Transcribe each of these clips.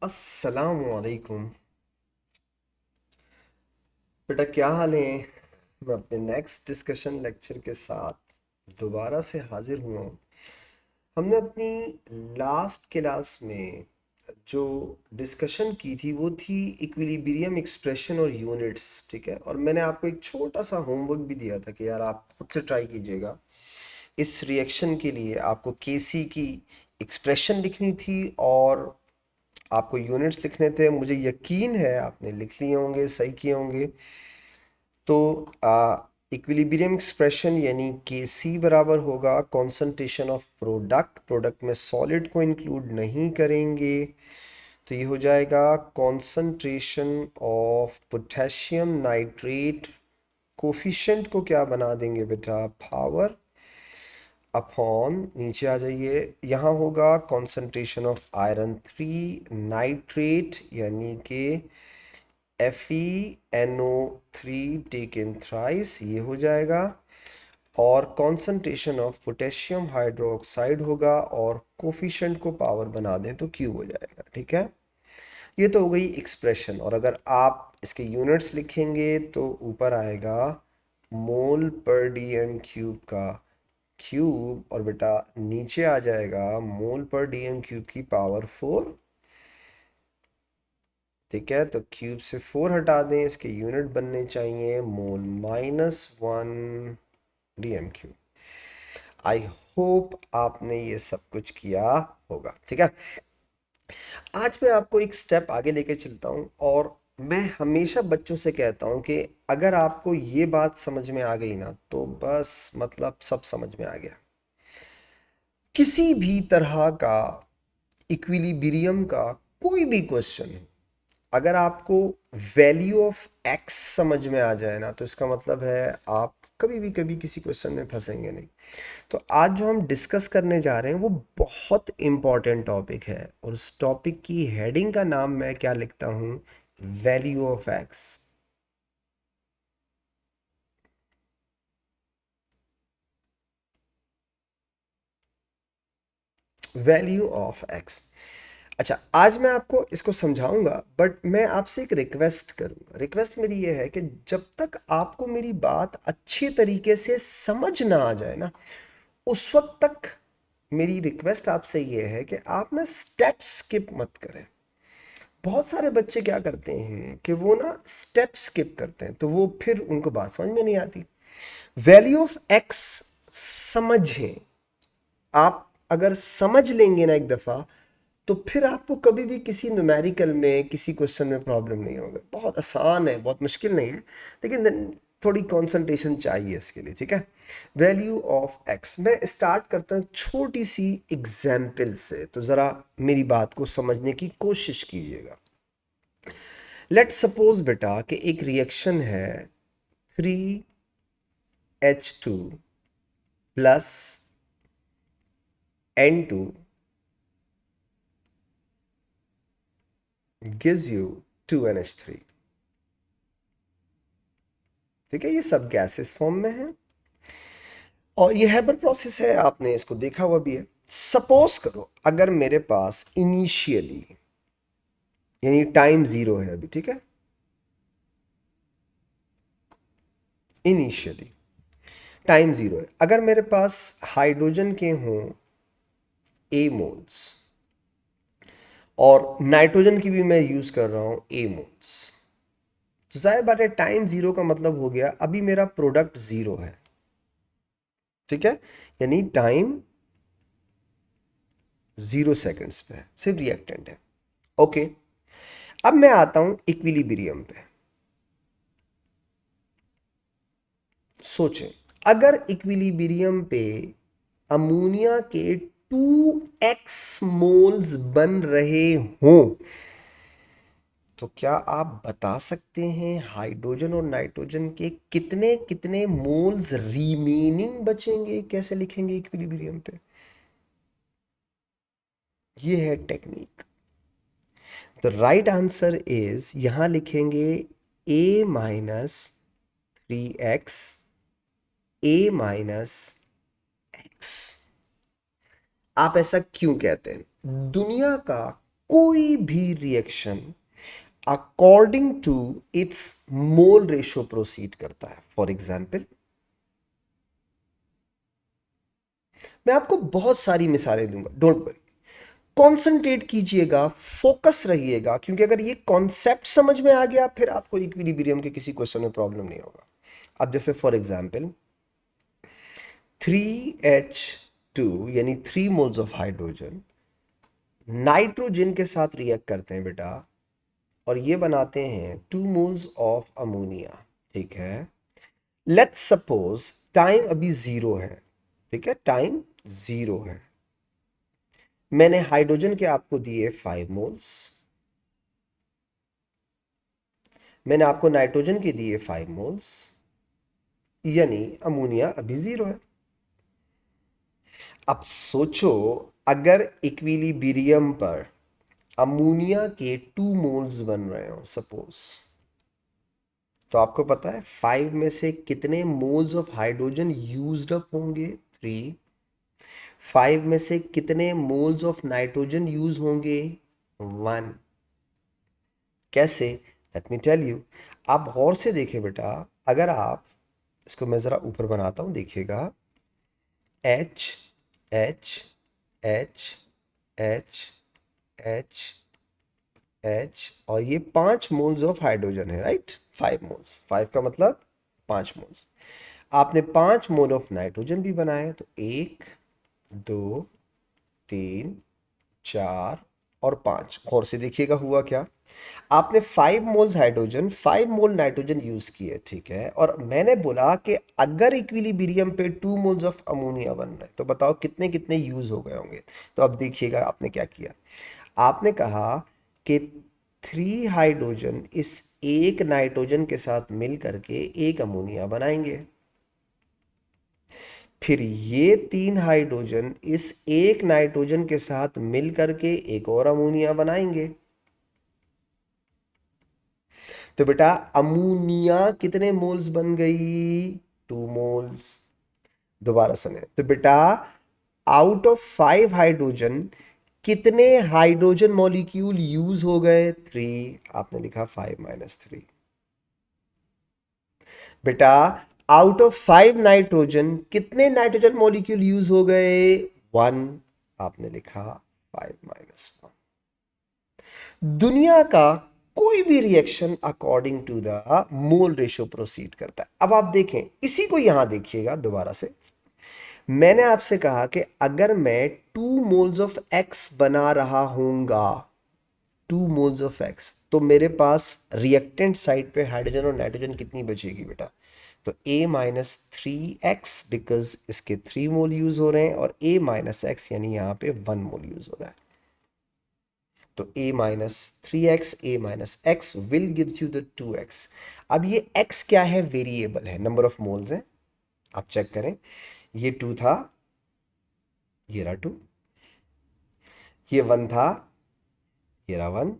अस्सलामुअलैकुम। बेटा क्या हाल है? मैं अपने नेक्स्ट डिस्कशन लेक्चर के साथ दोबारा से हाजिर हुआ हूँ। हमने अपनी लास्ट क्लास में जो डिस्कशन की थी वो थी इक्विलिब्रियम एक्सप्रेशन और यूनिट्स, ठीक है। और मैंने आपको एक छोटा सा होमवर्क भी दिया था कि यार आप खुद से ट्राई कीजिएगा। इस रिएक्शन के लिए आपको केसी की एक्सप्रेशन लिखनी थी और आपको यूनिट्स लिखने थे। मुझे यकीन है आपने लिख लिए होंगे, सही किए होंगे। तो इक्विलिब्रियम एक्सप्रेशन यानी के सी बराबर होगा कॉन्सेंट्रेशन ऑफ प्रोडक्ट। प्रोडक्ट में सॉलिड को इंक्लूड नहीं करेंगे, तो ये हो जाएगा concentration of potassium nitrate. Coefficient को क्या बना देंगे बेटा? पावर अपॉन, नीचे आ जाइए, यहाँ होगा कॉन्सेंट्रेशन ऑफ आयरन 3 नाइट्रेट यानी कि FeNO3 टेकन थ्राइस, ये हो जाएगा। और कॉन्सेंट्रेशन ऑफ पोटेशियम हाइड्रोक्साइड होगा और कोफिशिएंट को पावर बना दें तो क्यू हो जाएगा, ठीक है। ये तो हो गई एक्सप्रेशन। और अगर आप इसके यूनिट्स लिखेंगे तो ऊपर आएगा मोल पर डीएम क्यूब का क्यूब, और बेटा नीचे आ जाएगा मोल पर डीएम क्यूब की पावर 4, ठीक है। तो क्यूब से 4 हटा दें, इसके यूनिट बनने चाहिए मोल -1 डीएम क्यूब। आई होप आपने ये सब कुछ किया होगा, ठीक है। आज मैं आपको एक स्टेप आगे लेके चलता हूँ, और मैं हमेशा बच्चों से कहता हूँ कि अगर आपको ये बात समझ में आ गई ना तो बस मतलब सब समझ में आ गया। किसी भी तरह का इक्विलिब्रियम का कोई भी क्वेश्चन, अगर आपको वैल्यू ऑफ एक्स समझ में आ जाए ना तो इसका मतलब है आप कभी किसी क्वेश्चन में फंसेंगे नहीं। तो आज जो हम डिस्कस करने जा रहे हैं वो बहुत इम्पॉर्टेंट टॉपिक है, और उस टॉपिक की हेडिंग का नाम मैं क्या लिखता हूँ? Value of x. Value of x. अच्छा, आज मैं आपको इसको समझाऊंगा, बट मैं आपसे एक रिक्वेस्ट करूंगा। रिक्वेस्ट मेरी ये है कि जब तक आपको मेरी बात अच्छे तरीके से समझ ना आ जाए ना, उस वक्त तक मेरी रिक्वेस्ट आपसे ये है कि आप ना स्टेप स्किप मत करें। बहुत सारे बच्चे क्या करते हैं कि वो ना स्टेप स्किप करते हैं, तो वो फिर उनको बात समझ में नहीं आती। वैल्यू ऑफ एक्स समझें। आप अगर समझ लेंगे ना एक दफ़ा, तो फिर आपको कभी भी किसी न्यूमेरिकल में किसी क्वेश्चन में प्रॉब्लम नहीं होगा। बहुत आसान है, बहुत मुश्किल नहीं है, लेकिन थोड़ी कंसंट्रेशन चाहिए इसके लिए, ठीक है। वैल्यू ऑफ एक्स, मैं स्टार्ट करता हूँ एक छोटी सी एग्जाम्पल से, तो ज़रा मेरी बात को समझने की कोशिश कीजिएगा। लेट सपोज बेटा कि एक रिएक्शन है 3H2 plus N2 gives you 2NH3, ठीक है। ये सब गैसेस फॉर्म में है और ये हैबर प्रोसेस है, आपने इसको देखा हुआ भी है। सपोज करो अगर मेरे पास इनिशियली, यानी टाइम जीरो है अभी, ठीक है। इनिशियली टाइम जीरो है, अगर मेरे पास हाइड्रोजन के हों ए मोल्स, और नाइट्रोजन की भी मैं यूज कर रहा हूं ए मोल्स, तो जाहिर बात है टाइम जीरो का मतलब हो गया अभी मेरा प्रोडक्ट जीरो है, ठीक है। यानी टाइम 0 सेकेंड्स पे है, सिर्फ रिएक्टेंट है। ओके, अब मैं आता हूं इक्विलिब्रियम पे। सोचें, अगर इक्विलिब्रियम पे अमोनिया के 2x मोल्स बन रहे हों, तो क्या आप बता सकते हैं हाइड्रोजन और नाइट्रोजन के कितने कितने मोल्स रिमेनिंग बचेंगे? कैसे लिखेंगे इक्विलिब्रियम पे? ये है technique. The right answer is, यहां लिखेंगे A-3x, A-x। आप ऐसा क्यों कहते हैं? दुनिया का कोई भी reaction according to its mole ratio proceed करता है। फॉर एग्जाम्पल, मैं आपको बहुत सारी मिसालें दूंगा, डोंट वरी, कॉन्सेंट्रेट कीजिएगा, फोकस रहिएगा, क्योंकि अगर ये कॉन्सेप्ट समझ में आ गया फिर आपको इक्विलिब्रियम के किसी क्वेश्चन में प्रॉब्लम नहीं होगा। अब जैसे फॉर एग्जाम्पल 3H2 यानी 3 मोल्स ऑफ हाइड्रोजन नाइट्रोजन के साथ रिएक्ट करते हैं बेटा, और ये बनाते हैं 2 मोल्स ऑफ अमोनिया। ठीक है, लेट्स सपोज टाइम अभी जीरो है। ठीक है, टाइम जीरो है। मैंने हाइड्रोजन के आपको दिए 5 मोल्स, मैंने आपको नाइट्रोजन के दिए 5 मोल्स, यानी अमोनिया अभी जीरो है। अब सोचो, अगर इक्विलिब्रियम पर अमोनिया के 2 मोल्स बन रहे हो सपोज, तो आपको पता है 5 में से कितने moles of hydrogen used up होंगे? 3। 5 में से कितने मोल्स ऑफ नाइट्रोजन यूज होंगे? 1। कैसे? Let me tell you. आप गौर से देखें बेटा, अगर आप इसको मैं ज़रा ऊपर बनाता हूँ, देखिएगा, H H H H H H, और ये 5 मोल्स ऑफ हाइड्रोजन है, राइट? 5 मोल्स, 5 का मतलब 5 मोल्स। आपने 5 मोल ऑफ नाइट्रोजन भी बनाए, तो 1 2 3 4 और 5। गौर से देखिएगा हुआ क्या। आपने 5 moles hydrogen 5 mole nitrogen use किए, ठीक है, और मैंने बोला कि अगर इक्विलिब्रियम पे 2 मोल्स ऑफ अमोनिया बन रहे हैं तो बताओ कितने कितने यूज हो गए होंगे। तो अब देखिएगा आपने क्या किया। आपने कहा कि 3 हाइड्रोजन इस एक नाइट्रोजन के साथ मिल करके एक अमोनिया बनाएंगे, फिर ये 3 हाइड्रोजन इस एक नाइट्रोजन के साथ मिल करके एक और अमोनिया बनाएंगे। तो बेटा अमोनिया कितने मोल्स बन गई? 2 मोल्स। दोबारा सुने तो बेटा, आउट ऑफ 5 हाइड्रोजन कितने हाइड्रोजन मॉलिक्यूल यूज हो गए? 3। आपने लिखा 5 - 3। बेटा आउट ऑफ 5 नाइट्रोजन कितने नाइट्रोजन मॉलिक्यूल यूज हो गए? 1। आपने लिखा 5 - 1। दुनिया का कोई भी reaction according to the mole ratio proceed करता है। अब आप देखें, इसी को यहां देखिएगा दोबारा से। मैंने आपसे कहा कि अगर मैं 2 मोल्स ऑफ एक्स बना रहा हूंगा, 2 मोल्स ऑफ एक्स, तो मेरे पास रिएक्टेंट साइड पे हाइड्रोजन और नाइट्रोजन कितनी बचेगी बेटा? तो A - 3x, बिकॉज इसके 3 मोल यूज हो रहे हैं, और A - x यानी यहां पे 1 मोल यूज हो रहा है। तो A - 3x, A - x will gives you the 2x। अब ये x क्या है? वेरिएबल है, नंबर ऑफ मोल्स है। आप चेक करें, ये 2 था, ये रहा 2, ये 1 था, ये रहा 1,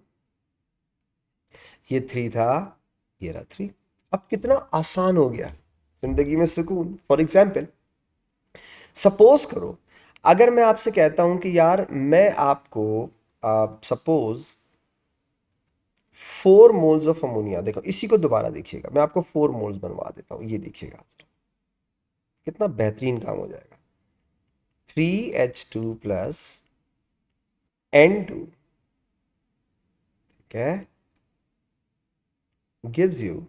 ये 3 था, ये रहा 3। अब कितना आसान हो गया, जिंदगी में सुकून। फॉर एग्जाम्पल, सपोज करो अगर मैं आपसे कहता हूं कि यार मैं आपको सपोज 4 मोल्स ऑफ अमोनिया, देखो इसी को दोबारा देखिएगा, मैं आपको 4 मोल्स बनवा देता हूं, ये देखिएगा कितना बेहतरीन काम हो जाएगा। 3H2 + N2, ठीक है, गिव्स यू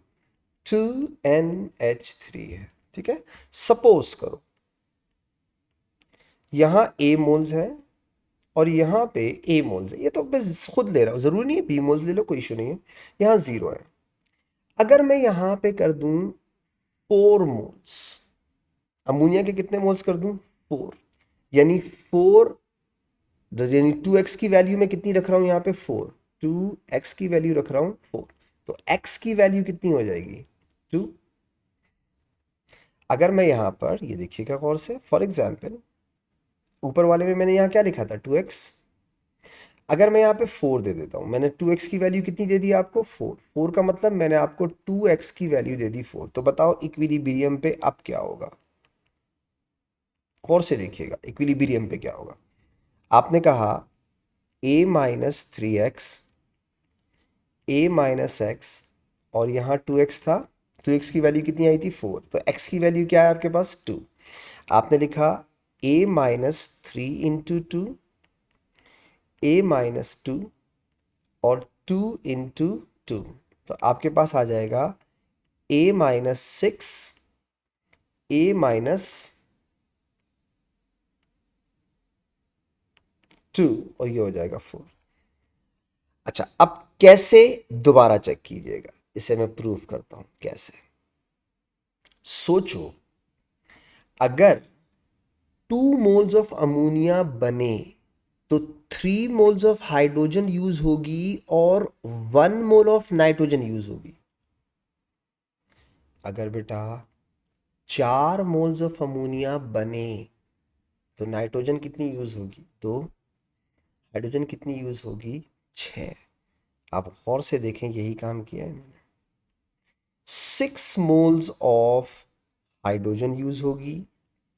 2NH3 है। ठीक है, सपोज करो यहां A मोल्स है और यहां पे A मोल्स है, ये तो मैं खुद ले रहा हूं, जरूरी नहीं है B मोल्स ले लो, कोई इशू नहीं है। यहां 0 है। अगर मैं यहां पे कर दूं 4 मोल्स, अमोनिया के कितने मोल्स कर दूं? 4, यानी 4, यानी 2x की वैल्यू मैं कितनी रख रहा हूं यहाँ पे? 4। 2x की वैल्यू रख रहा हूं 4, तो x की वैल्यू कितनी हो जाएगी? 2। अगर मैं यहां पर, ये देखिएगा गौर से, फॉर एग्जाम्पल ऊपर वाले में मैंने यहाँ क्या लिखा था? 2x। अगर मैं यहाँ पे 4 दे देता हूँ, मैंने 2x की वैल्यू कितनी दे दी आपको? 4। 4 का मतलब मैंने आपको 2x की वैल्यू दे दी 4। तो बताओ इक्विलिब्रियम पे अब क्या होगा? गौर से देखिएगा इक्विलिब्रियम पे क्या होगा। आपने कहा ए माइनस 3x, ए माइनस एक्स, और यहाँ 2x था, तो x की वैल्यू कितनी आई थी 4, तो x की वैल्यू क्या है आपके पास 2। आपने लिखा a minus 3 into 2, a minus 2, और 2 इंटू 2, तो आपके पास आ जाएगा a माइनस 6, a माइनस 2, और ये हो जाएगा 4। अच्छा, अब कैसे दोबारा चेक कीजिएगा, इसे मैं प्रूफ करता हूं कैसे। सोचो, अगर 2 मोल्स ऑफ अमोनिया बने तो 3 मोल्स ऑफ हाइड्रोजन यूज होगी और 1 मोल ऑफ नाइट्रोजन यूज होगी। अगर बेटा 4 मोल्स ऑफ अमोनिया बने तो नाइट्रोजन कितनी यूज होगी 2, हाइड्रोजन कितनी यूज होगी 6। आप गौर से देखें, यही काम किया है मैंने। 6 मोल्स ऑफ हाइड्रोजन यूज होगी,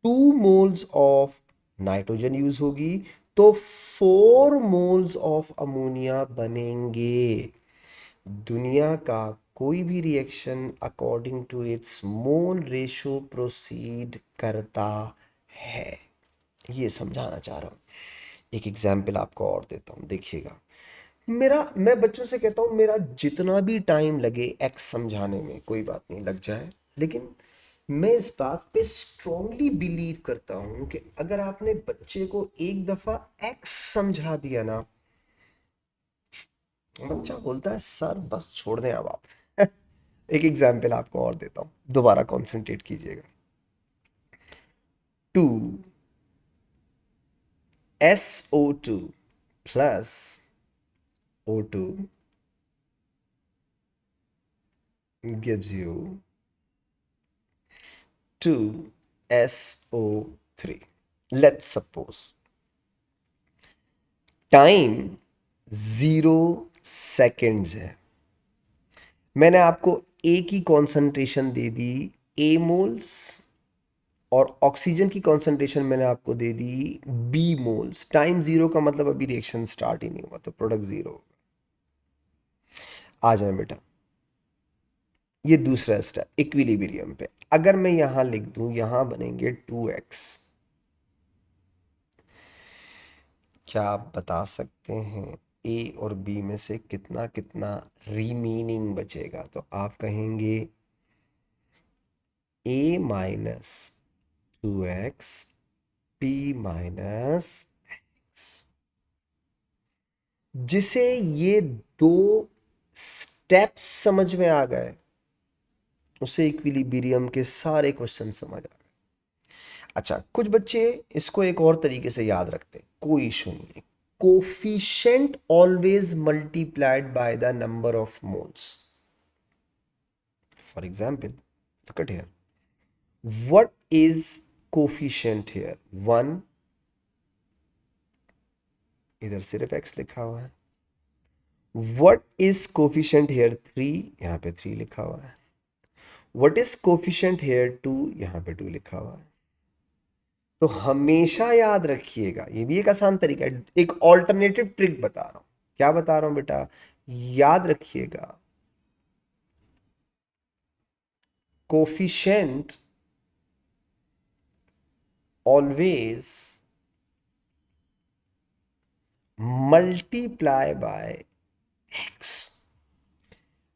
2 मोल्स ऑफ नाइट्रोजन यूज होगी, तो 4 मोल्स ऑफ अमोनिया बनेंगे। दुनिया का कोई भी reaction according to its mole ratio proceed करता है, ये समझाना चाह रहा हूँ। एक एग्जाम्पल आपको और देता हूँ, देखिएगा। मैं बच्चों से कहता हूँ मेरा जितना भी टाइम लगे एक्स समझाने में कोई बात नहीं, लग जाए, लेकिन मैं इस बात पे स्ट्रांगली बिलीव करता हूँ कि अगर आपने बच्चे को एक दफा एक्स समझा दिया ना, बच्चा बोलता है सर बस छोड़ दें अब आप। एक एग्जाम्पल आपको और देता हूँ, दोबारा कॉन्सेंट्रेट कीजिएगा। 2SO2 plus O2 gives you 2SO3। Let's suppose time 0 seconds है। मैंने आपको ए की कॉन्सेंट्रेशन दे दी ए मोल्स, और ऑक्सीजन की कॉन्सेंट्रेशन मैंने आपको दे दी बी मोल्स। टाइम 0 का मतलब अभी रिएक्शन स्टार्ट ही नहीं हुआ, तो प्रोडक्ट 0 होगा। आ जाए बेटा, ये दूसरा स्टेप इक्विलिब्रियम पे। अगर मैं यहां लिख दूं, यहां बनेंगे 2x, क्या आप बता सकते हैं ए और बी में से कितना कितना रिमेनिंग बचेगा? तो आप कहेंगे A minus 2x, B minus X. जिसे ये दो स्टेप्स समझ में आ गए, उसे इक्विलिब्रियम के सारे क्वेश्चन समझ आ गए। अच्छा, कुछ बच्चे इसको एक और तरीके से याद रखते हैं, कोई इशू नहीं है। Coefficient always multiplied by the number of moles. For example, look at here. What is coefficient here? 1, इधर सिर्फ x लिखा हुआ है। What is coefficient here? 3, यहाँ पे 3 लिखा हुआ है। What is coefficient here? 2, यहाँ पे 2 लिखा हुआ है। तो हमेशा याद रखिएगा, ये भी एक आसान तरीका है, एक ऑल्टरनेटिव ट्रिक बता रहा हूं। क्या बता रहा हूं बेटा? याद रखिएगा, coefficient always multiply by x.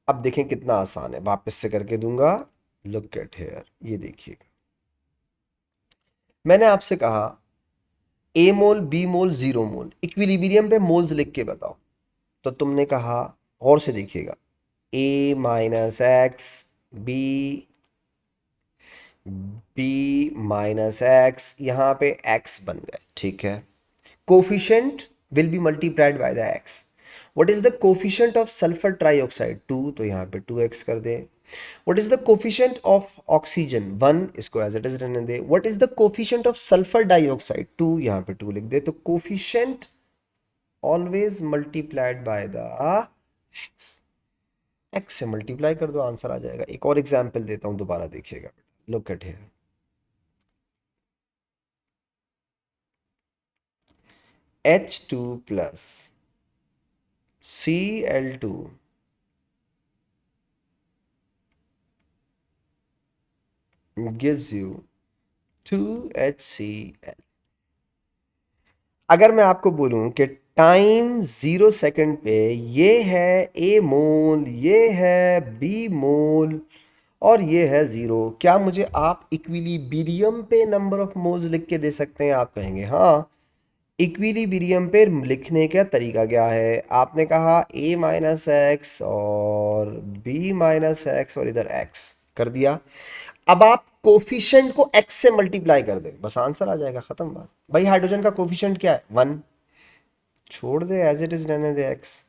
अब देखें कितना आसान है, वापस से करके दूंगा। लुक एट हियर, ये देखिएगा। मैंने आपसे कहा A mole, B mole, 0 mole, equilibrium पे मोल्स लिख के बताओ। तो तुमने कहा, और से देखिएगा, A minus X, B, B minus X, यहाँ पे एक्स बन गए, ठीक है। Coefficient will be multiplied by the X. What is the coefficient of sulphur trioxide? 2, तो यहाँ पे 2x कर दे। What is the coefficient of oxygen? 1, इसको एज इट इज रहने दे। What is the coefficient of sulphur dioxide? 2, यहाँ पे 2 लिख दे। तो coefficient always multiplied by the x, x से मल्टीप्लाई कर दो, आंसर आ जाएगा। एक और एग्जाम्पल देता हूं, दोबारा देखिएगा। Look at here, H2 plus Cl2 gives you 2HCl। अगर मैं आपको बोलूं कि टाइम 0 सेकंड पे ये है ए मोल, ये है बी मोल और ये है ज़ीरो, क्या मुझे आप इक्विलिब्रियम पे नंबर ऑफ मोल्स लिख के दे सकते हैं? आप कहेंगे हाँ। इक्विलिब्रियम पे लिखने का तरीका क्या है? आपने कहा a माइनस एक्स और b माइनस एक्स और इधर x कर दिया। अब आप कोफिशिएंट को x से मल्टीप्लाई कर दें, बस आंसर आ जाएगा, खत्म बात। भाई हाइड्रोजन का कोफिशिएंट क्या है? 1। छोड़ दे, एज इट इज रहने दे x।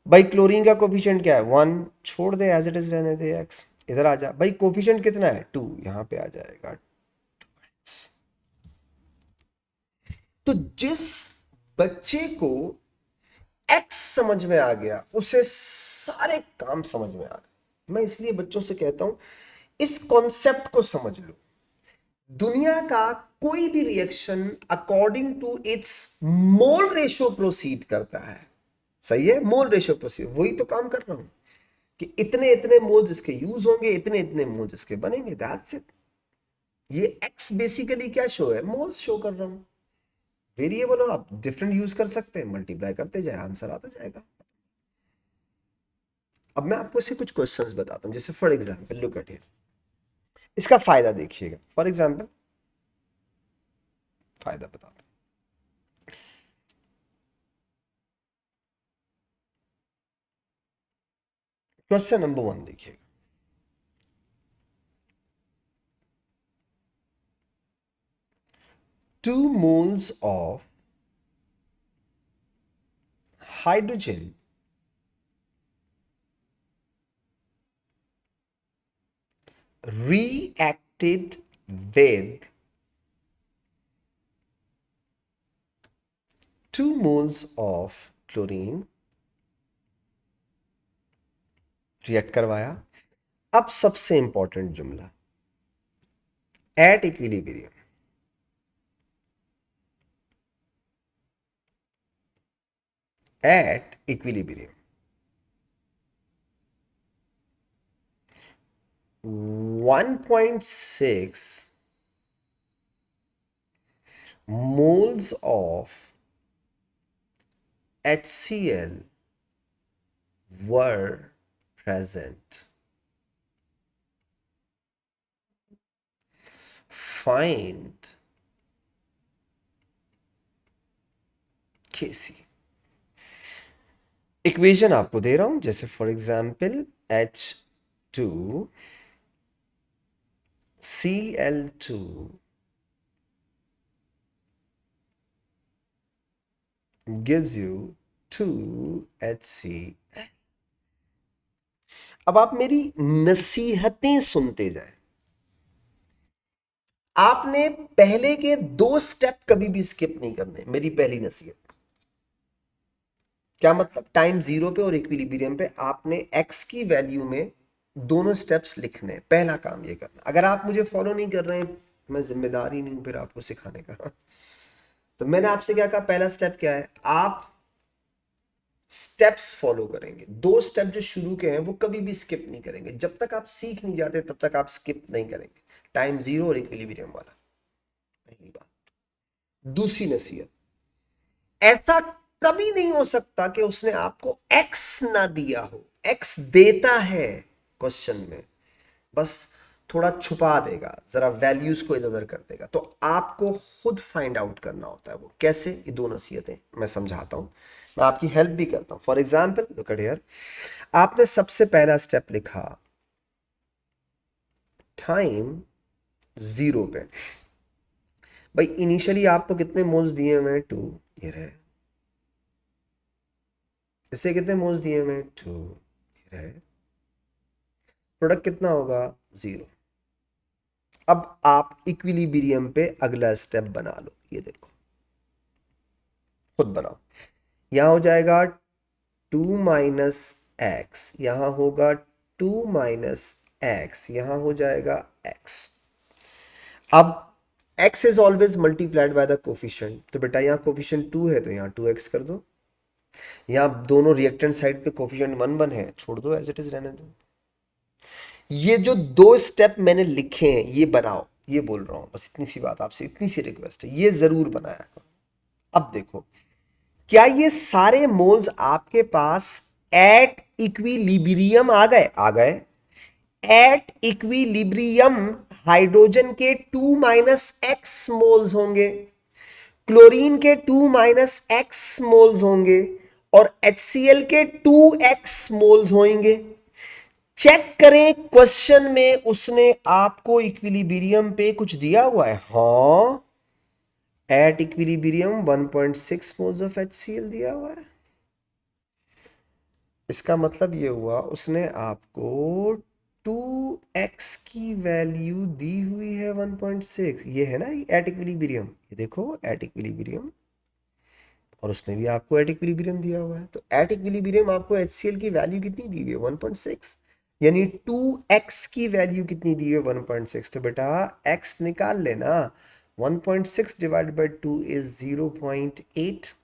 भाई क्लोरीन का कोफिशिएंट क्या है? 1। छोड़ दे, एज इट इज रहने दे x। इधर आ जा भाई, कोफिशिएंट कितना है? 2। यहां पे आ जाएगा 2x। तो जिस बच्चे को एक्स समझ में आ गया उसे सारे काम समझ में आ गए। मैं इसलिए बच्चों से कहता हूं इस कॉन्सेप्ट को समझ लो। दुनिया का कोई भी reaction according to its mole ratio proceed करता है। सही है, मोल रेशियो प्रोसीड, वही तो काम कर रहा हूं कि इतने इतने मोल्स इसके यूज होंगे, इतने इतने मोल्स इसके बनेंगे, दैट्स इट। ये एक्स बेसिकली क्या शो है? मोल्स शो कर रहा हूं। वेरिएबल हो आप डिफरेंट यूज कर सकते हैं, मल्टीप्लाई करते जाए, आंसर आता जाएगा। अब मैं आपको इससे कुछ क्वेश्चंस बताता हूं, जैसे for example look at here. इसका फायदा देखिएगा, फॉर एग्जांपल फायदा बताता हूं। क्वेश्चन नंबर 1 देखिएगा। 2 moles of hydrogen reacted with 2 moles of chlorine, react करवाया। अब सबसे इंपॉर्टेंट जुमला, at equilibrium. At equilibrium 1.6 moles of HCl were present. Find Kc। Equation आपको दे रहा हूं, जैसे for example H2 Cl2 gives you 2HCl। अब आप मेरी नसीहतें सुनते जाएं। आपने पहले के 2 स्टेप कभी भी स्किप नहीं करने, मेरी पहली नसीहत। क्या मतलब? टाइम 0 पे और इक्विलिब्रियम पे आपने x की वैल्यू में दोनों स्टेप्स लिखने, पहला काम ये करना। अगर आप मुझे फॉलो नहीं कर रहे हैं, मैं जिम्मेदार ही नहीं हूं फिर आपको सिखाने का। तो मैंने आपसे क्या कहा? पहला स्टेप क्या है? आप स्टेप्स फॉलो करेंगे। 2 स्टेप जो शुरू के हैं वो कभी भी स्किप नहीं करेंगे। जब तक आप सीख नहीं जाते तब तक आप स्किप नहीं करेंगे, टाइम 0 और इक्विलिब्रियम वाला, पहली बात। दूसरी नसीहत, ऐसा कभी नहीं हो सकता कि उसने आपको एक्स ना दिया हो। एक्स देता है क्वेश्चन में, बस थोड़ा छुपा देगा, जरा वैल्यूज को इधर उधर कर देगा। तो आपको खुद फाइंड आउट करना होता है वो कैसे। ये 2 नसीहतें मैं समझाता हूं, मैं आपकी हेल्प भी करता हूं। For example look at here, आपने सबसे पहला स्टेप लिखा टाइम 0 पे। भाई इनिशियली आपको कितने मोल्स दिए हुए हैं? 2। ये रहे। इसे कितने मोल्स दिए हुए हैं? 2। ये रहे। प्रोडक्ट कितना होगा? 0। अब आप इक्विलिब्रियम पे अगला स्टेप बना लो, ये देखो, खुद बनाओ। यहां हो जाएगा 2 माइनस एक्स, यहां होगा 2 माइनस एक्स, यहां हो जाएगा x। अब x is always multiplied by the coefficient, तो बेटा यहां कोफिशिएंट 2 है तो यहां 2x कर दो। यहाँ दोनों रिएक्टेंट साइड पे कोफिशिएंट 1 1 है, छोड़ दो, एज इट इज रहने दो। ये जो 2 स्टेप मैंने लिखे हैं ये बनाओ, ये बोल रहा हूं, बस इतनी सी बात आपसे, इतनी सी रिक्वेस्ट है, ये जरूर बनाया करो। अब देखो, क्या ये सारे मोल्स आपके पास एट इक्विलिब्रियम आ गए? आ गए। एट इक्विलिब्रियम हाइड्रोजन के 2 - x मोल्स होंगे, क्लोरीन के 2 - x मोल्स होंगे, और HCl के 2x मोल्स होंगे। चेक करें क्वेश्चन में उसने आपको इक्विलिब्रियम पे कुछ दिया हुआ है? हाँ, at equilibrium 1.6 moles of HCl दिया हुआ है। इसका मतलब ये हुआ उसने आपको 2x की वैल्यू दी हुई है 1.6। ये है ना एट इक्विलिब्रियम, ये देखो एट इक्विलिब्रियम, और उसने भी आपको एट इक्विलिब्रियम दिया हुआ है। तो एट इक्विलिब्रियम आपको HCl की वैल्यू कितनी दी हुई है? 1.6। यानी 2x की वैल्यू कितनी दी है? 1.6। तो बेटा x निकाल लेना, 1.6 डिवाइड बाई 2 इज 0.8।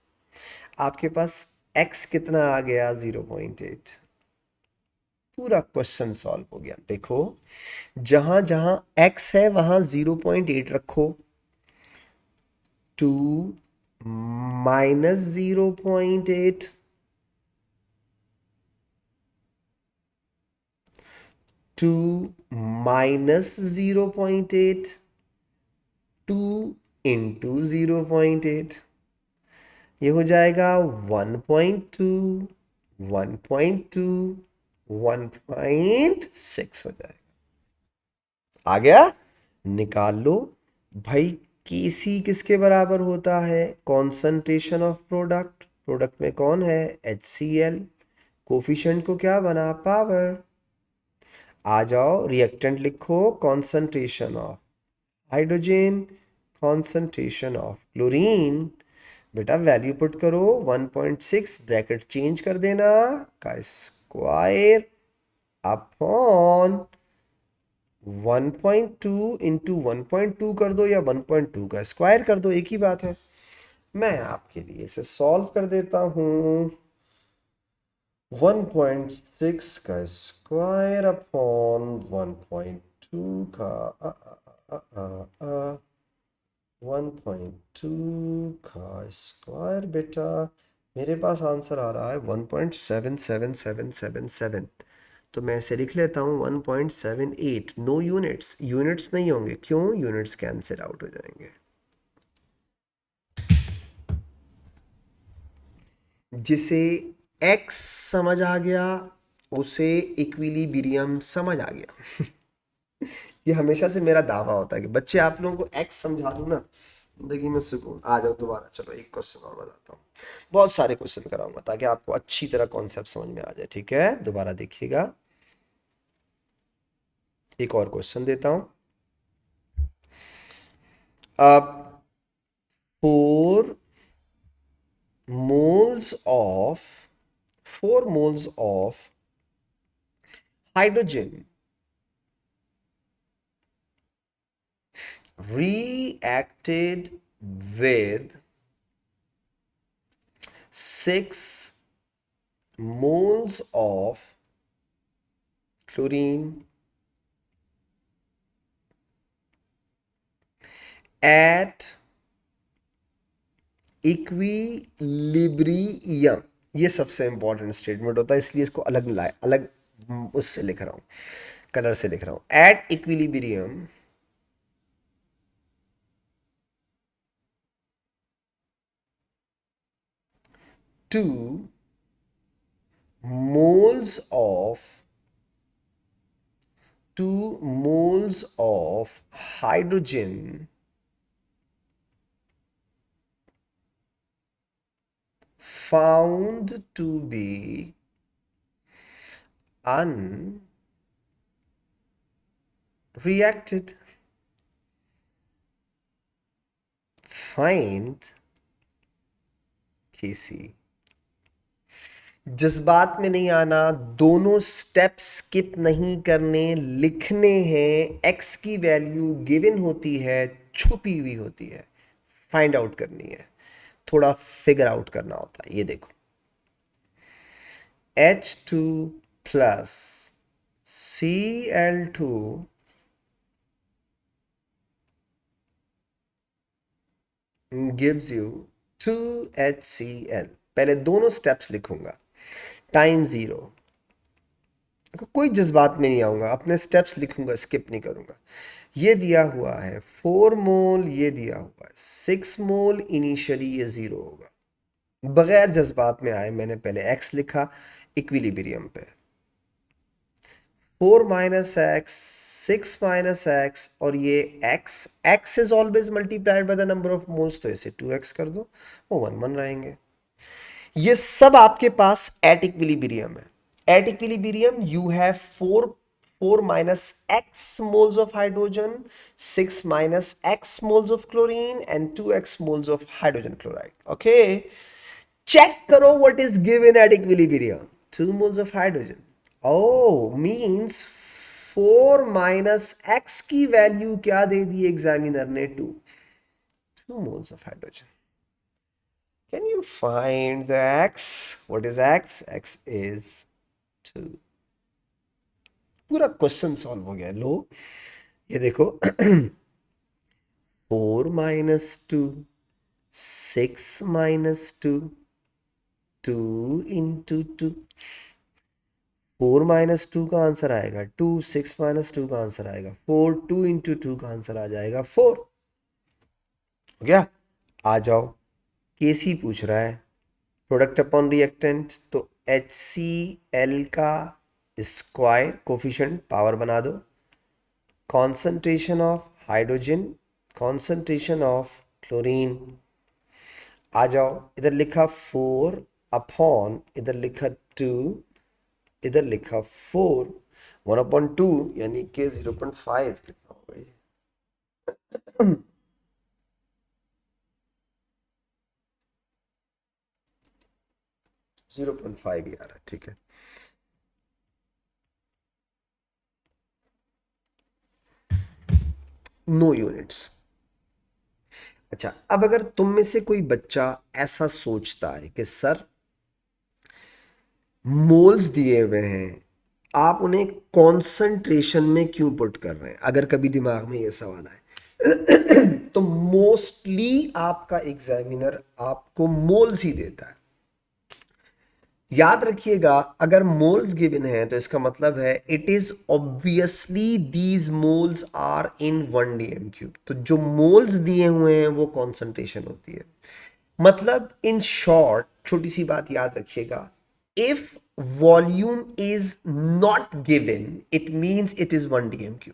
आपके पास x कितना आ गया? 0.8। पूरा क्वेश्चन सॉल्व हो गया। देखो, जहां जहां x है वहां 0.8 रखो, 2 - 0.8, 2 - 0.8, 2 इंटू 0.8, ये हो जाएगा 1.2, 1.2, 1.6 हो जाएगा। आ गया? निकाल लो भाई। केसी किसके बराबर होता है? Concentration of product. प्रोडक्ट में कौन है? HCl। कोफिशिएंट को क्या बना? पावर। आ जाओ, रिएक्टेंट लिखो, concentration of hydrogen, concentration of chlorine. बेटा वैल्यू पुट करो, 1.6, ब्रैकेट चेंज कर देना, का स्क्वायर अपॉन 1.2 इंटू 1.2 कर दो, या 1.2 का स्क्वायर कर दो, एक ही बात है। मैं आपके लिए इसे सॉल्व कर देता हूं। 1.6 का स्क्वायर अपॉन 1.2 का 1.2 का स्क्वायर। बेटा मेरे पास आंसर आ रहा है 1.77777। तो मैं इसे लिख लेता हूँ 1.78। नो यूनिट्स, यूनिट्स नहीं होंगे, क्यों? यूनिट्स कैंसिल आउट हो जाएंगे। जिसे x समझ आ गया उसे इक्विलिब्रियम समझ आ गया। ये हमेशा से मेरा दावा होता है कि बच्चे आप लोगों को x समझा दूं ना, जिंदगी में सुकून आ जाओ। दोबारा चलो एक क्वेश्चन और बताता हूँ, बहुत सारे क्वेश्चन कराऊंगा ताकि आपको अच्छी तरह कॉन्सेप्ट समझ में आ जाए। ठीक है, दोबारा देखिएगा, एक और क्वेश्चन देता हूँ। अब 4 moles of 4 moles of hydrogen reacted with 6 moles of chlorine at equilibrium. ये सबसे इंपॉर्टेंट स्टेटमेंट होता है, इसलिए इसको अलग लाए, अलग उससे लिख रहा हूं, कलर से लिख रहा हूं। At equilibrium 2 moles of 2 moles of hydrogen found to be unreacted. Find Kc। जज्बात में नहीं आना, दोनों स्टेप स्किप नहीं करने, लिखने हैं। एक्स की वैल्यू गिवन होती है, छुपी हुई होती है, फाइंड आउट करनी है, थोड़ा फिगर आउट करना होता है। ये देखो, H2 plus Cl2 gives you 2HCl। पहले दोनों स्टेप्स लिखूंगा, टाइम जीरो, कोई जज्बात में नहीं आऊंगा, अपने स्टेप्स लिखूंगा, स्किप नहीं करूंगा। ये दिया हुआ है 4 मोल, ये दिया हुआ है 6 मोल, इनिशियली ये जीरो होगा। बगैर जज्बात में आए मैंने पहले एक्स लिखा इक्विलिब्रियम पे, 4 - x, 6 - x, और ये x is always multiplied by the number of moles, तो इसे 2x कर दो, वो 1 1 रहेंगे। ये सब आपके पास एट इक्विलिब्रियम है। At equilibrium you have 4 - x moles of hydrogen, 6 - x moles of chlorine, and 2x moles of hydrogen chloride. Okay, check करो what is given at equilibrium, 2 moles of hydrogen. Oh, means 4 - x की value क्या दे दी examiner ने, 2 moles of hydrogen. Can you find the x? What is x? X is 2. पूरा question solve हो गया। लो ये देखो, 4 - 2, 6 - 2, 2 × 2, 4 - 2 का आंसर आएगा 2, 6 - 2 का आंसर आएगा 4, 2 × 2 का आंसर आ जाएगा 4। हो गया। आ जाओ, केसी पूछ रहा है प्रोडक्ट अपॉन रिएक्टेंट, तो HCl का स्क्वायर कोफिशिएंट पावर बना दो, concentration of hydrogen, concentration of chlorine. आ जाओ, इधर लिखा 4 अपॉन, इधर लिखा 2, इधर लिखा 4, 1/2 यानी कि 0.5 कितना हो गई, 0.5 ही आ रहा है, ठीक है। No units. अच्छा, अब अगर तुम में से कोई बच्चा ऐसा सोचता है कि सर मोल्स दिए हुए हैं, आप उन्हें कॉन्सेंट्रेशन में क्यों पुट कर रहे हैं, अगर कभी दिमाग में ये सवाल आए, तो मोस्टली आपका एग्जामिनर आपको मोल्स ही देता है। याद रखिएगा, अगर मोल्स गिवन है तो इसका मतलब है it is obviously these moles are in 1 dm³। तो जो मोल्स दिए हुए हैं वो कॉन्सेंट्रेशन होती है। मतलब इन शॉर्ट, छोटी सी बात याद रखिएगा, if volume is not given it means it is 1 dm³।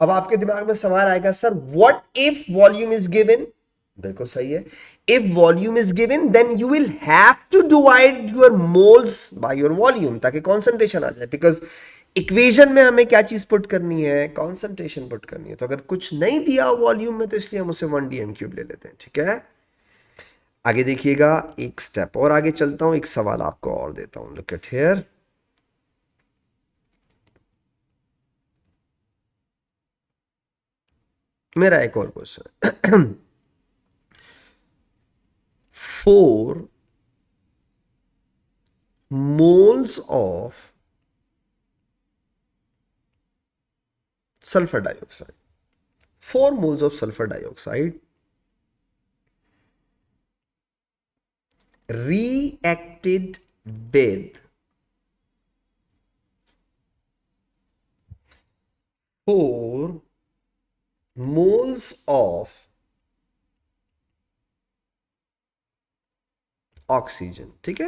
अब आपके दिमाग में सवाल आएगा, sir what if volume is given. बिल्कुल सही है, if volume is given then you will have to divide your moles by your volume, ताकि कॉन्सेंट्रेशन आ जाए। बिकॉज इक्वेशन में हमें क्या चीज पुट करनी है, कॉन्सेंट्रेशन पुट करनी है। तो अगर कुछ नहीं दिया वॉल्यूम में तो इसलिए हम उसे 1 dm³ ले लेते हैं, ठीक है। आगे देखिएगा, एक स्टेप और आगे चलता हूं, एक सवाल आपको और देता हूं। लुक एट हियर, मेरा एक और question, 4 moles of sulfur dioxide, 4 moles of sulfur dioxide reacted with 4 moles of oxygen. ठीक है,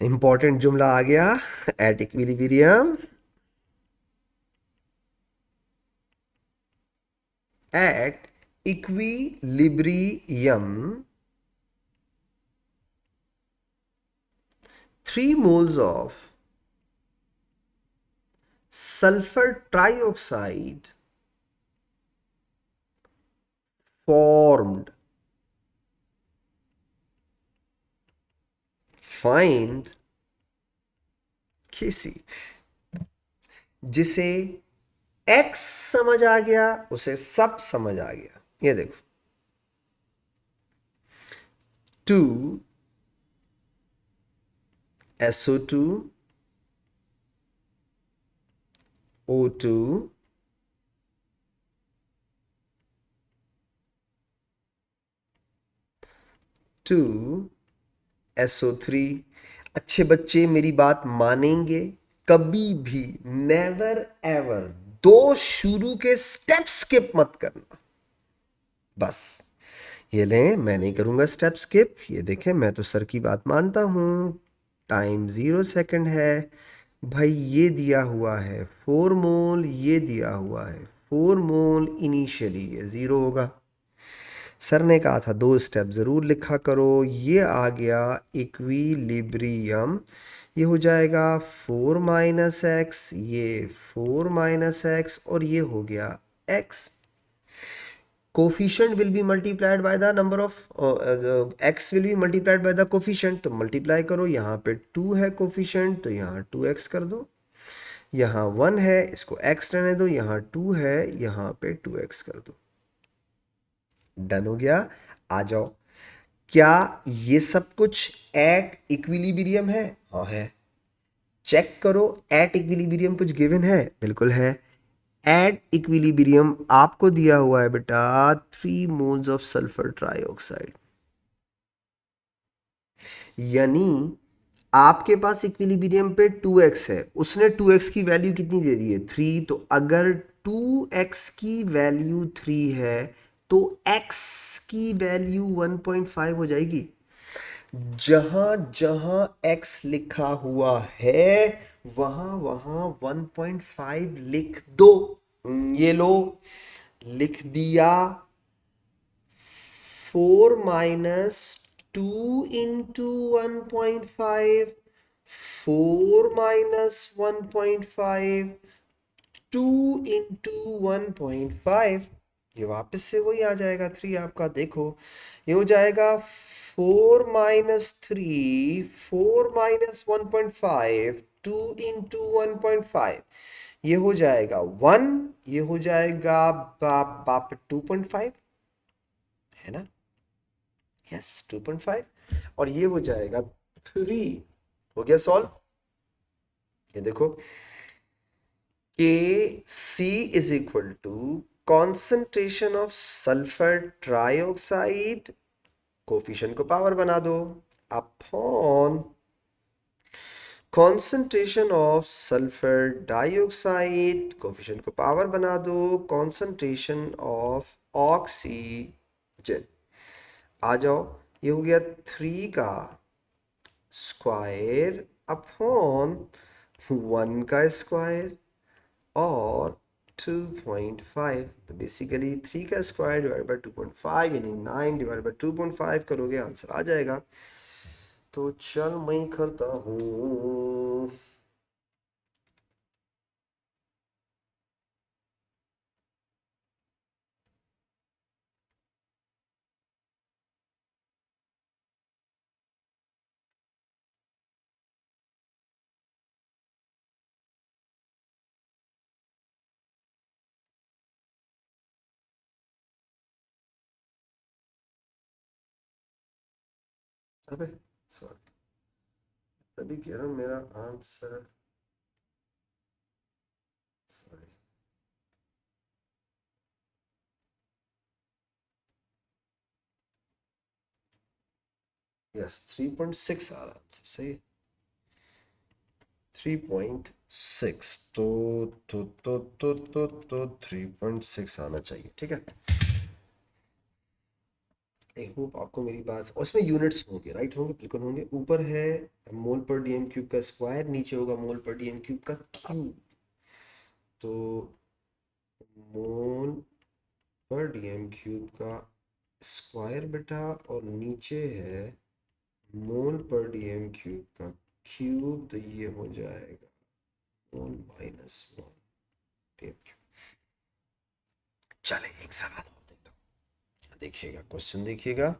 इंपॉर्टेंट जुमला आ गया, at equilibrium, at equilibrium 3 moles of sulfur trioxide formed, find Kc। जिसे x समझ आ गया उसे सब समझ आ गया। ये देखो, 2 SO2, O2, 2SO3। अच्छे बच्चे मेरी बात मानेंगे, कभी भी नेवर एवर दो शुरू के स्टेप स्किप मत करना। बस ये लें, मैं नहीं करूंगा स्टेप स्किप। ये देखें, मैं तो सर की बात मानता हूँ। टाइम 0 सेकंड है भाई। ये दिया हुआ है 4 मोल, ये दिया हुआ है 4 मोल। इनिशियली ये 0 होगा। सर ने कहा था 2 स्टेप ज़रूर लिखा करो। ये आ गया इक्विलिब्रियम। ये हो जाएगा 4 - x, ये 4 - x, और ये हो गया x। Coefficient will be multiplied by the number of x will be multiplied by the coefficient, तो मल्टीप्लाई करो। यहाँ पे 2 है कोफिशिएंट, तो यहाँ 2x कर दो। यहाँ 1 है, इसको x रहने दो। यहाँ 2 है, यहाँ पे 2x कर दो। डन हो गया। आ जाओ। क्या ये सब कुछ एट इक्विलिब्रियम है? हाँ है। चेक करो, एट इक्विलिब्रियम कुछ गिवन है? बिल्कुल है। एट इक्विलिब्रियम आपको दिया हुआ है बेटा 3 मोल्स ऑफ सल्फर ट्राइऑक्साइड। यानी आपके पास इक्विलिब्रियम पे 2x है, उसने 2x की वैल्यू कितनी दे दी है? 3। तो अगर 2x की वैल्यू 3 है तो x की वैल्यू 1.5 हो जाएगी। जहां जहां x लिखा हुआ है वहां वहां 1.5 लिख दो। ये लो, लिख दिया। 4 - 2 × 1.5, 4 - 1.5, 2 × 1.5। ये वापस से वही आ जाएगा 3 आपका। देखो ये हो जाएगा 4 - 3, 4 - 1.5, 2 × 1.5। ये हो जाएगा 1, ये हो जाएगा बाप बाप 2.5, है ना? यस 2.5, और ये हो जाएगा 3। हो गया सॉल्व। ये देखो, Kc is equal to concentration of sulphur trioxide, coefficient को पावर बना दो, upon concentration of sulphur dioxide, coefficient को पावर बना दो, कॉन्सेंट्रेशन ऑफ ऑक्सीजन। आ जाओ, ये हो गया 3 का स्क्वायर अपॉन 1 का स्क्वायर और 2.5। तो बेसिकली 3 का स्क्वायर डिवाइड बाई 2.5 यानी 9 डिवाइड बाई 2.5 करोगे, आंसर आ जाएगा। तो चल मैं करता हूँ। अबे सॉरी, तभी कह रहा हूँ मेरा आंसर। सॉरी, यस 3.6 आ रहा आंसर सही। 3.6 तो 3.6 आना चाहिए। ठीक है, आई होप आपको मेरी बात, और इसमें यूनिट्स होंगे, राइट? होंगे, बिल्कुल होंगे। ऊपर है मोल पर डीएम क्यूब का स्क्वायर, नीचे होगा मोल पर डीएम क्यूब का क्यूब। तो मोल पर डीएम क्यूब का स्क्वायर बेटा, और नीचे है मोल पर डीएम क्यूब का क्यूब। तो ये हो जाएगा मोल -1 डीएम क्यूब। चले एक सवाल और देता हूँ, देखिएगा क्वेश्चन, देखिएगा।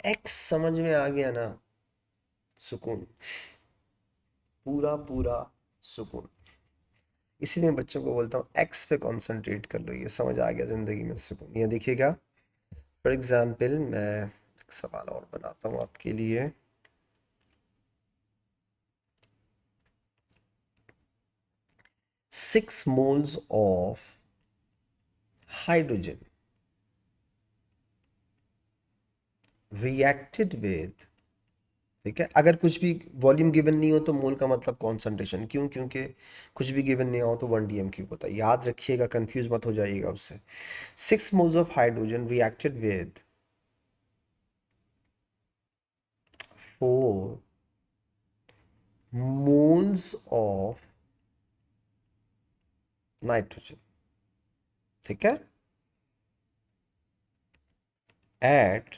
एक्स समझ में आ गया ना? सुकून, पूरा पूरा सुकून। इसीलिए बच्चों को बोलता हूँ एक्स पे कंसंट्रेट कर लो, ये समझ आ गया जिंदगी में सुकून। ये देखिएगा, फॉर एग्जाम्पल मैं एक सवाल और बनाता हूँ आपके लिए। Six moles of hydrogen reacted with, ठीक है, अगर कुछ भी वॉल्यूम गिवन नहीं हो तो मोल का मतलब कॉन्सेंट्रेशन, क्यों? क्योंकि कुछ भी गिवन नहीं हो तो 1 dm³ होता है, याद रखिएगा, कंफ्यूज मत हो जाइएगा उससे। Six moles of hydrogen reacted with 4 moles of nitrogen, ठीक है, at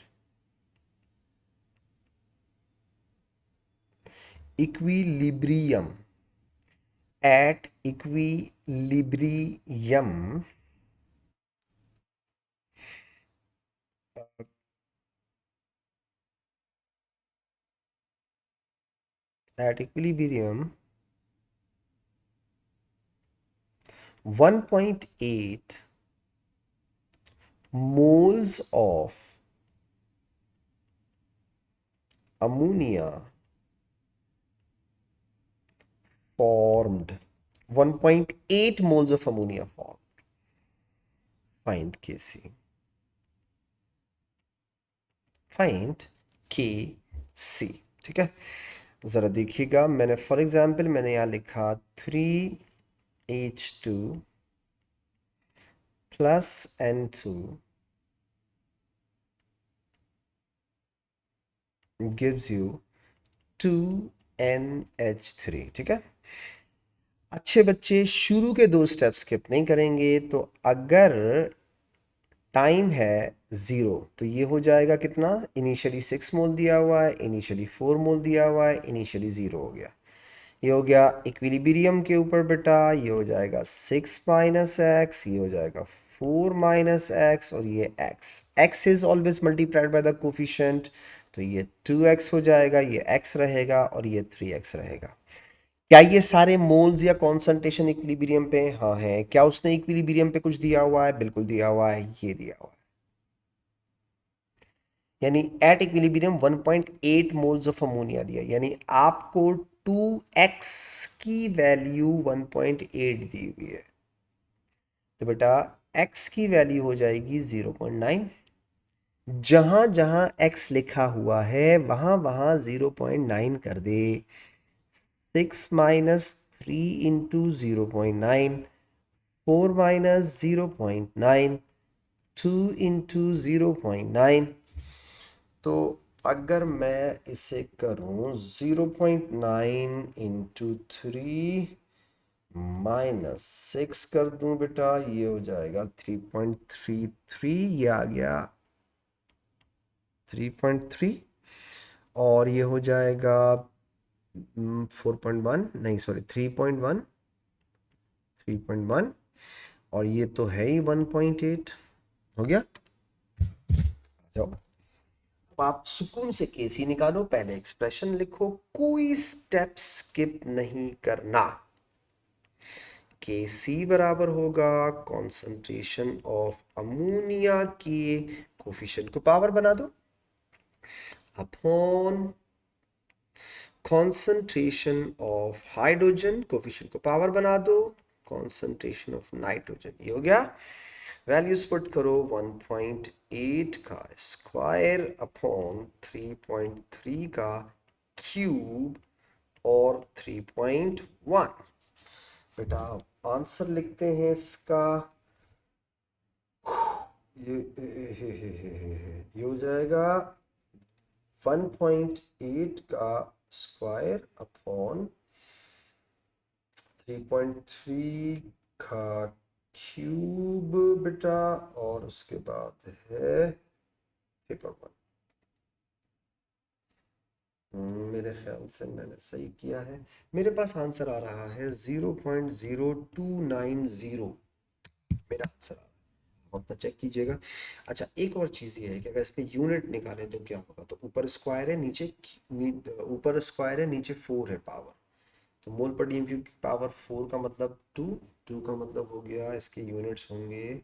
equilibrium, at equilibrium at equilibrium 1.8 moles of ammonia formed, 1.8 moles of ammonia formed. Find Kc. Find Kc, ठीक है। ज़रा देखिएगा, मैंने फॉर एग्जाम्पल मैंने यहाँ लिखा 3H2 plus N2 gives you 2NH3, ठीक है। अच्छे बच्चे शुरू के 2 स्टेप स्किप नहीं करेंगे, तो अगर टाइम है 0 तो ये हो जाएगा कितना, इनिशियली 6 मोल दिया हुआ है, इनिशियली 4 मोल दिया हुआ है, इनिशियली 0 हो गया। ये हो गया इक्विलिब्रियम के ऊपर बेटा, ये हो जाएगा 6 माइनस एक्स, ये हो जाएगा 4 माइनस एक्स, और ये x, x is always multiplied by the coefficient, तो ये 2x हो जाएगा, ये x रहेगा और ये 3x रहेगा। क्या ये सारे मोल्स या कॉन्सेंट्रेशन इक्विलिब्रियम पे? हाँ है। क्या उसने इक्विलिब्रियम पे कुछ दिया हुआ है? बिल्कुल दिया हुआ है, ये दिया हुआ है, यानी at equilibrium 1.8 moles of ammonia दिया, यानी आपको 2x की वैल्यू 1.8 दी हुई है, तो बेटा x की वैल्यू हो जाएगी 0.9। जहां जहां x लिखा हुआ है वहां वहां 0.9 कर दे। 6 - 3 × 0.9, 4 - 0.9, 2 × 0.9। तो अगर मैं इसे करूं 0.9 × 3 - 6 कर दूं बेटा, ये हो जाएगा 3.33, ये आ गया 3.3, और ये हो जाएगा 4.1, नहीं सॉरी 3.1, 3.1, और ये तो है ही 1.8, हो गया। जाओ, अब आप सुकून से केसी निकालो, पहले एक्सप्रेशन लिखो, कोई स्टेप स्किप नहीं करना। केसी बराबर होगा कॉन्सेंट्रेशन ऑफ अमोनिया की कोफिशिएंट को पावर बना दो upon concentration of hydrogen, coefficient को पावर बना दो कॉन्सेंट्रेशन ऑफ नाइट्रोजन, ये हो गया। वैल्यूज पुट करो, 1.8 का स्क्वायर अपॉन 3.3 का क्यूब और 3.1। बेटा आंसर लिखते हैं इसका, ये हो जाएगा 1.8 का स्क्वायर अपॉन 3.3 का क्यूब बेटा, और उसके बाद है 3.1। मेरे ख्याल से मैंने सही किया है, मेरे पास आंसर आ रहा है 0.0290, मेरा आंसर आ रहा है, आप अपना चेक कीजिएगा। अच्छा एक और चीज़ ये है कि अगर इसमें यूनिट निकालें तो क्या होगा, तो ऊपर स्क्वायर है, ऊपर स्क्वायर है, नीचे 4 है पावर, तो मोल पर dm³ की पावर 4 का मतलब 2, 2 का मतलब हो गया इसके यूनिट्स होंगे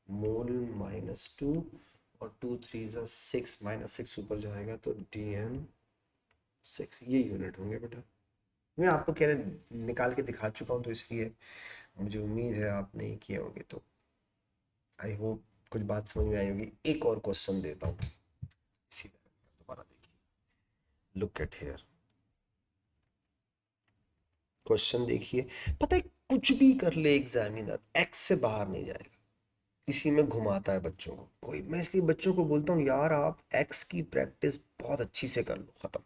मोल -2, और 2 3 6 -6 ऊपर जाएगा तो DM 6 ये यूनिट होंगे बेटा। मैं आपको कह रहे निकाल के दिखा चुका हूँ तो इसलिए मुझे उम्मीद है आप नहीं किए होंगे, तो आई होप कुछ बात समझ में आई होगी। एक और क्वेश्चन देता हूँ इसी लेवल का, दोबारा देखिए, लुक एट हियर। क्वेश्चन देखिए, पता है कुछ भी कर ले एग्जामिनर एक्स से बाहर नहीं जाएगा, इसी में घुमाता है बच्चों को कोई। मैं इसलिए बच्चों को बोलता हूँ यार आप एक्स की प्रैक्टिस बहुत अच्छी से कर लो, खत्म।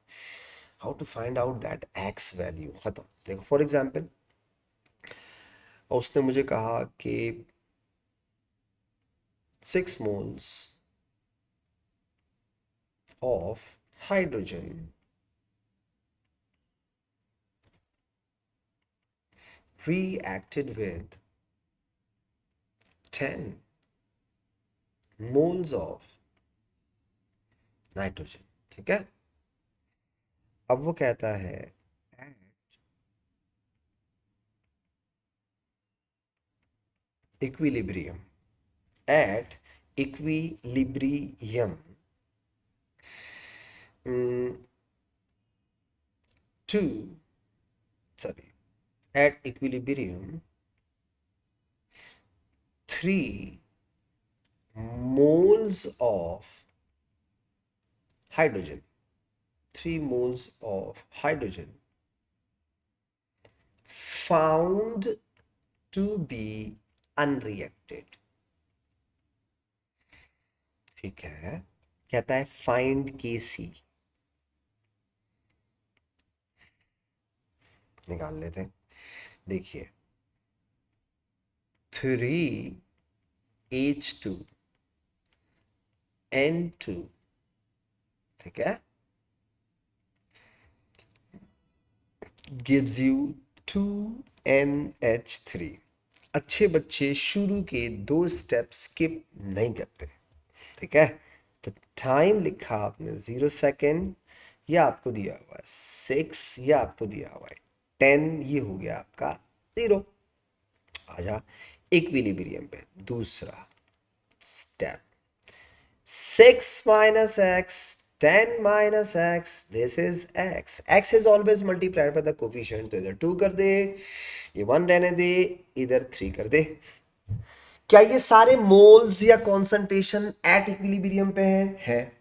How to find out that X value, खत्म। देखो फॉर एग्जाम्पल उसने मुझे कहा कि 6 moles of hydrogen reacted with 10 moles of nitrogen, ठीक है। अब वो कहता है equilibrium, at equilibrium to sorry at equilibrium 3 moles of hydrogen, 3 moles of hydrogen found to be unreacted, ठीक है। कहता है फाइंड KC, निकाल लेते हैं। देखिए 3H2N2, ठीक है, gives you 2NH3। अच्छे बच्चे शुरू के 2 स्टेप स्किप नहीं करते, ठीक है। तो टाइम लिखा आपने 0 सेकेंड, ये आपको दिया हुआ है 6, ये आपको दिया हुआ है 10, ये हो गया आपका 0। आजा इक्विलिब्रियम पे दूसरा step, 6 minus x, 10 minus x, this is x. x is always multiplied by the coefficient, तो इधर 2 कर दे, ये 1 रहने दे, इधर 3 कर दे। क्या ये सारे मोल्स या कॉन्सेंट्रेशन एट इक्विलिब्रियम पे हैं? है।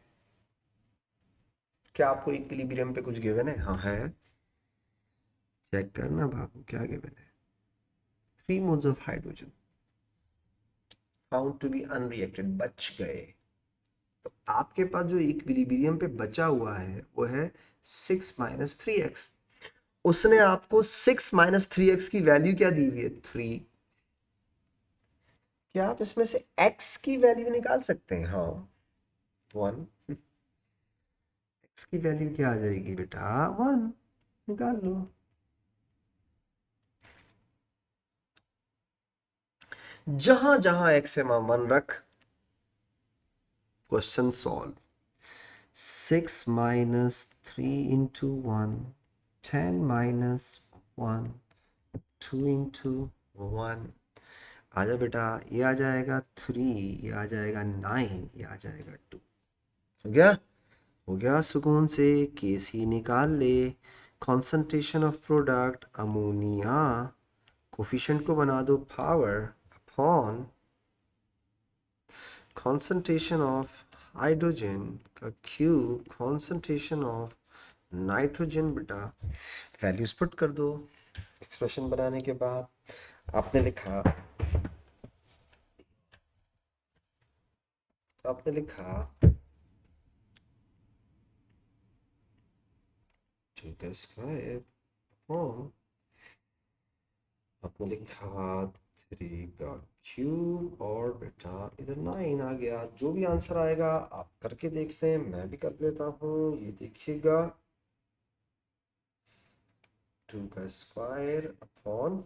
क्या आपको इक्विलिब्रियम पे कुछ गिवन है? हाँ है, चेक करना बाबू क्या गिवन है। 3 moles of hydrogen found to be unreacted, बच गए। तो आपके पास जो इक्विलिब्रियम पे बचा हुआ है वो है 6 - 3x। उसने आपको 6 - 3x की वैल्यू क्या दी हुई है? 3। क्या आप इसमें से x की वैल्यू निकाल सकते हैं? हाँ 1। x की वैल्यू क्या आ जाएगी बेटा? 1, निकाल लो। जहां जहां x है वहां 1 रख, question solve. 6 - 3 into 1, 10 minus 1, 2 into 1। आ जाओ बेटा, ये आ जाएगा 3, ये आ जाएगा 9, ये आ जाएगा 2। हो गया? हो गया सुकून से। KC निकाल ले। Concentration of product ammonia, coefficient को बना दो power upon concentration of hydrogen का क्यूब, कॉन्सेंट्रेशन ऑफ नाइट्रोजन। बेटा वैल्यूज पुट कर दो एक्सप्रेशन बनाने के बाद। आपने लिखा, आपने लिखा 2 का स्क्वायर अपॉन, आपने लिखा 3 का क्यूब, और बेटा इधर 9 आ गया। जो भी आंसर आएगा आप करके देख लें, मैं भी कर लेता हूँ। ये देखिएगा 2 का स्क्वायर अपॉन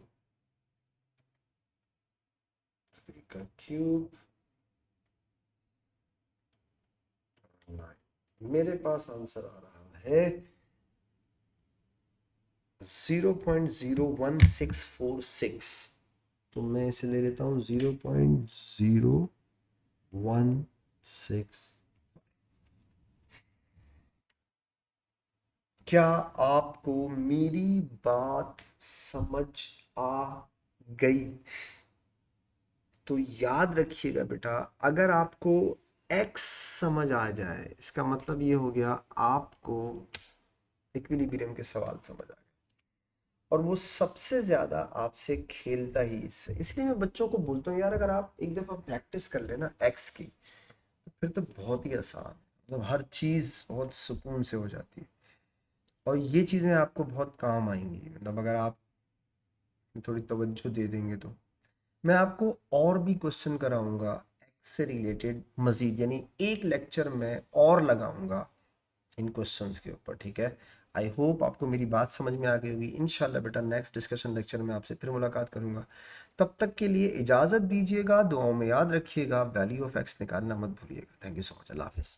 3 का क्यूब 9। मेरे पास आंसर आ रहा है 0.01646। तो मैं इसे ले लेता हूँ 0.01646। 6। क्या आपको मेरी बात समझ आ गई? तो याद रखिएगा बेटा, अगर आपको एक्स समझ आ जाए इसका मतलब ये हो गया आपको इक्विलिब्रियम के सवाल समझ आ गए। और वो सबसे ज्यादा आपसे खेलता ही इससे, इसलिए मैं बच्चों को बोलता हूँ यार, अगर आप एक दफा प्रैक्टिस कर लेना एक्स की, तो फिर तो बहुत ही आसान है। मतलब हर चीज बहुत सुकून से हो जाती है। और ये चीजें आपको बहुत काम आएंगी, मतलब अगर आप थोड़ी तवज्जो दे देंगे तो। मैं आपको और भी क्वेश्चन कराऊंगा एक्स से रिलेटेड मजीद, यानी एक लेक्चर में और लगाऊंगा इन क्वेश्चंस के ऊपर, ठीक है। आई होप आपको मेरी बात समझ में आ गई होगी। इंशाल्लाह बेटा नेक्स्ट डिस्कशन लेक्चर में आपसे फिर मुलाकात करूंगा। तब तक के लिए इजाज़त दीजिएगा, दुआओं में याद रखिएगा, वैल्यू ऑफ एक्स निकालना मत भूलिएगा। थैंक यू सो मच, अल्लाह हाफिज़।